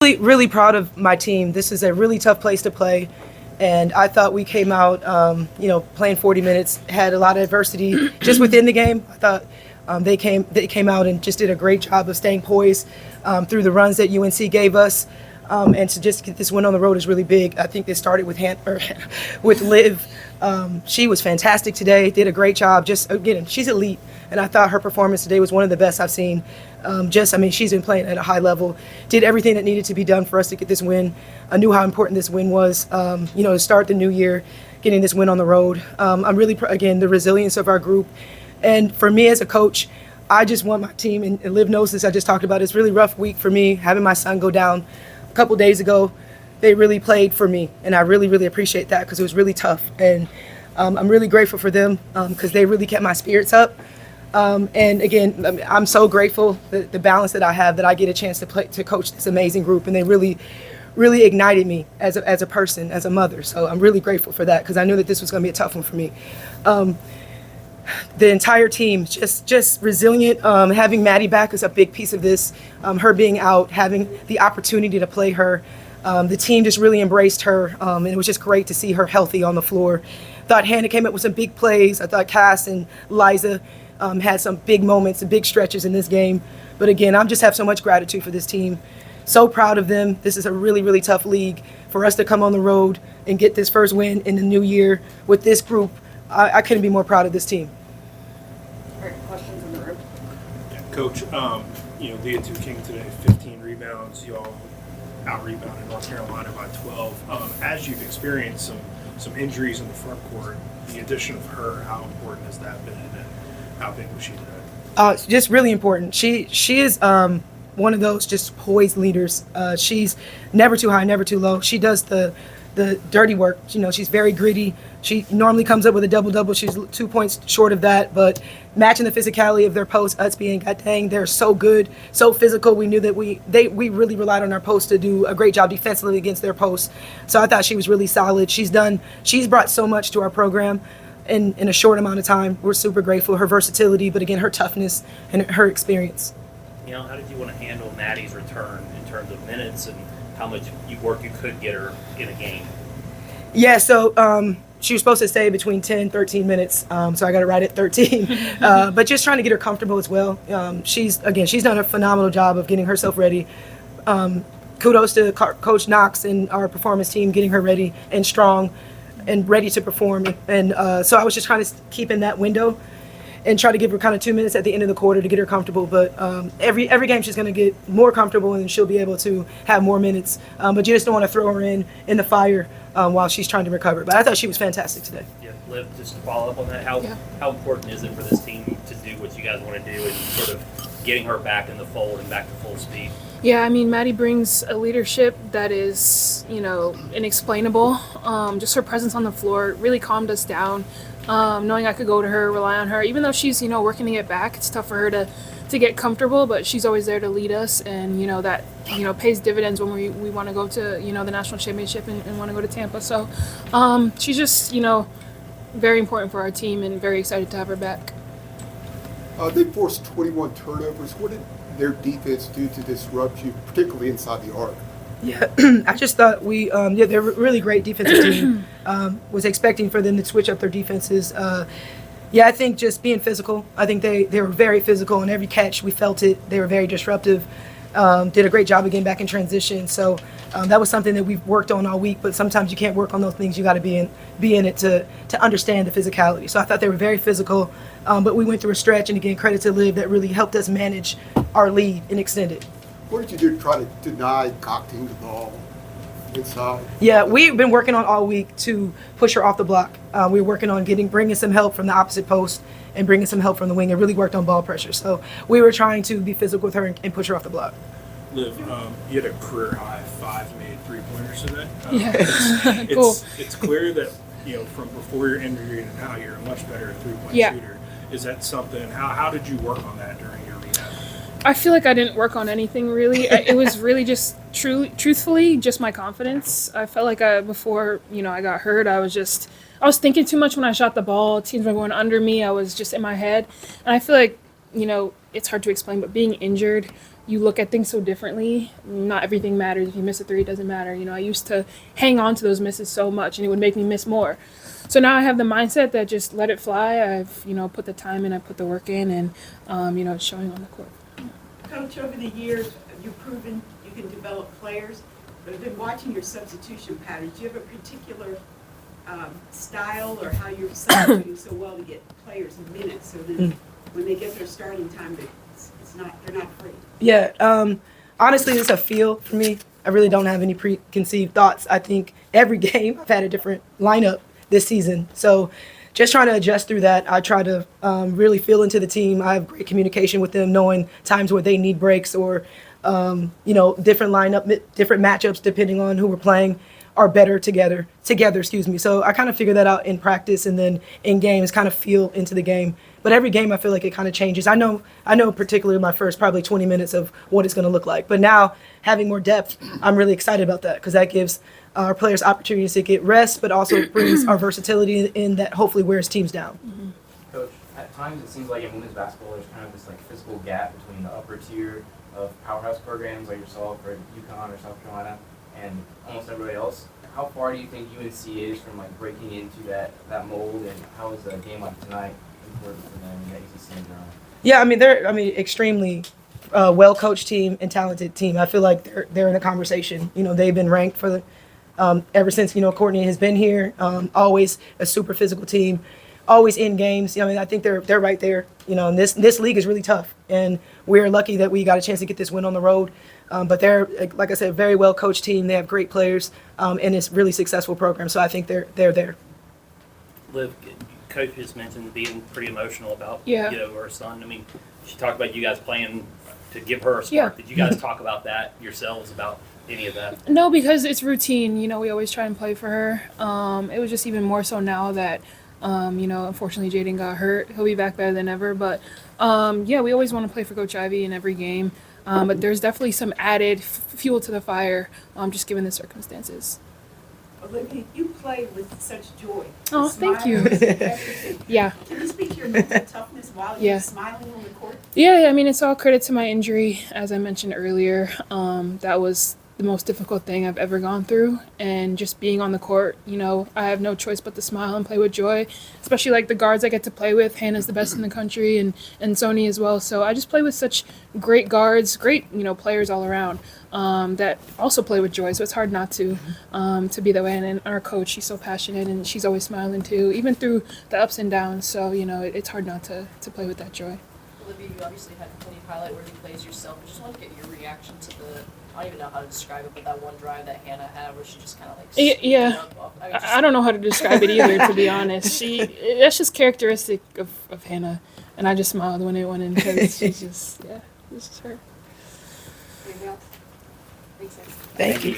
Really, really proud of my team. This is a really tough place to play. And I thought we came out, playing 40 minutes, had a lot of adversity just within the game. I thought they came out and just did a great job of staying poised through the runs that UNC gave us. And to just get this win on the road is really big. I think they started with with Liv. She was fantastic today, did a great job. Just, again, she's elite. And I thought her performance today was one of the best I've seen. She's been playing at a high level, did everything that needed to be done for us to get this win. I knew how important this win was, to start the new year, getting this win on the road. I'm really, again, the resilience of our group. And for me as a coach, I just want my team, and Liv knows this, I just talked about it. It's a really rough week for me, having my son go down a couple days ago. They really played for me, and I really, really appreciate that because it was really tough. And I'm really grateful for them because they really kept my spirits up. And again, I'm so grateful the balance that I have, that I get a chance to coach this amazing group, and they really, really ignited me as a person, as a mother. So I'm really grateful for that because I knew that this was going to be a tough one for me. The entire team just resilient. Having Maddie back is a big piece of this. Her being out, having the opportunity to play her. The team just really embraced her, and it was just great to see her healthy on the floor. Thought Hannah came up with some big plays. I thought Cass and Liza had some big moments and big stretches in this game. But again, I just have so much gratitude for this team. So proud of them. This is a really, really tough league. For us to come on the road and get this first win in the new year with this group, I couldn't be more proud of this team. All right, questions in the room? Yeah, Coach, Leah King today, 15 rebounds. Y'all out-rebounded North Carolina by 12. As you've experienced some injuries in the front court, the addition of her, how important has that been, and how big was she today? Just really important. She is one of those just poised leaders. She's never too high, never too low. She does the dirty work. She's very gritty. She normally comes up with a double-double. She's 2 points short of that, but matching the physicality of their posts, Utsby and Gatang, they're so good, so physical. We knew that we really relied on our posts to do a great job defensively against their posts. So I thought she was really solid. She's brought so much to our program in a short amount of time. We're super grateful. Her versatility, but again, her toughness and her experience. How did you want to handle Maddie's return in terms of minutes and how much work you could get her in a game? Yeah, so she was supposed to stay between 10 and 13 minutes, so I got it right at 13. But just trying to get her comfortable as well. She's done a phenomenal job of getting herself ready. Kudos to Coach Knox and our performance team getting her ready and strong and ready to perform. And so I was just trying to keep in that window and try to give her kind of 2 minutes at the end of the quarter to get her comfortable. But every game she's going to get more comfortable and she'll be able to have more minutes. But you just don't want to throw her in the fire while she's trying to recover. But I thought she was fantastic today. Yeah, Liv, just to follow up on that, how important is it for this team to do what you guys want to do and sort of getting her back in the fold and back to full speed? Yeah, I mean, Maddie brings a leadership that is, inexplainable. Just her presence on the floor really calmed us down. Knowing I could go to her, rely on her, even though she's, working to get back, it's tough for her to get comfortable, but she's always there to lead us, and, that, pays dividends when we want to go to, the national championship and want to go to Tampa. So she's just, very important for our team and very excited to have her back. They forced 21 turnovers. What did their defense do to disrupt you, particularly inside the arc? Yeah, I just thought they're a really great defensive team. Was expecting for them to switch up their defenses. I think just being physical. I think they were very physical in every catch. We felt it. They were very disruptive. Did a great job of getting back in transition. So that was something that we've worked on all week. But sometimes you can't work on those things. You got to be in it to understand the physicality. So I thought they were very physical. But we went through a stretch, and again, credit to Liv, that really helped us manage our lead and extend it. What did you do to try to deny Cockting the ball inside? Yeah, we've been working on all week to push her off the block. We were working on bringing some help from the opposite post and bringing some help from the wing. It really worked on ball pressure. So we were trying to be physical with her and push her off the block. Liv, you had a career high 5 made three-pointers today. Cool. It's clear that, from before your injury to now, you're a much better three-point shooter. Is that something? How did you work on that during your rehab? I feel like I didn't work on anything really. It was really just truthfully, just my confidence. I felt like before, I got hurt, I was thinking too much when I shot the ball. Teams were going under me. I was just in my head. And I feel like, it's hard to explain, but being injured, you look at things so differently. Not everything matters. If you miss a three, it doesn't matter. I used to hang on to those misses so much, and it would make me miss more. So now I have the mindset that just let it fly. I've put the time in, I put the work in, and it's showing on the court. Coach, over the years, you've proven you can develop players, but I've been watching your substitution patterns. Do you have a particular style or how you're substituting so well to get players minutes so that when they get their starting time, they're not free? Yeah, honestly, it's a feel for me. I really don't have any preconceived thoughts. I think every game I've had a different lineup this season. So just trying to adjust through that. I try to really feel into the team. I have great communication with them, knowing times where they need breaks or, different different matchups depending on who we're playing are better together, So I kind of figure that out in practice, and then in games kind of feel into the game. But every game I feel like it kind of changes. I know particularly my first probably 20 minutes of what it's going to look like. But now having more depth, I'm really excited about that because that gives our players opportunities to get rest, but also brings our versatility in that hopefully wears teams down. Coach, at times it seems like in women's basketball there's kind of this physical gap between the upper tier of powerhouse programs like yourself or UConn or South Carolina and almost everybody else. How far do you think UNC is from breaking into that mold, and how is a game like tonight important for them in the ACC in general? Yeah, they're extremely well-coached team and talented team. I feel like they're in a conversation. They've been ranked for the ever since Courtney has been here. Always a super physical team, always in games. I think they're right there. And this league is really tough, and we're lucky that we got a chance to get this win on the road. But they're, like I said, a very well-coached team. They have great players, and it's a really successful program. So I think they're there. Liv, Coach just mentioned being pretty emotional about her son. She talked about you guys playing to give her a spark. Yeah. Did you guys talk about that yourselves, about any of that? No, because it's routine. We always try and play for her. It was just even more so now that, unfortunately Jaden got hurt. He'll be back better than ever. But, we always want to play for Coach Ivey in every game. But there's definitely some added fuel to the fire, just given the circumstances. Olivia, you play with such joy. Oh, thank you. Yeah. Can you speak to your mental toughness while you're smiling on the court? Yeah, it's all credit to my injury. As I mentioned earlier, that was the most difficult thing I've ever gone through. And just being on the court, I have no choice but to smile and play with joy, especially the guards I get to play with. Hannah's the best in the country, and Sony as well. So I just play with such great guards, great, players all around that also play with joy. So it's hard not to be that way. And our coach, she's so passionate, and she's always smiling too, even through the ups and downs. So, it's hard not to play with that joy. Olivia, you obviously had plenty of highlight-worthy plays yourself. I just want to get your reaction to I don't even know how to describe it, but that one drive that Hannah had where she just kind of Yeah. I don't know how to describe it either, to be honest. That's just characteristic of Hannah, and I just smiled when it went in because she's just, this is her. Anything else? Thank you.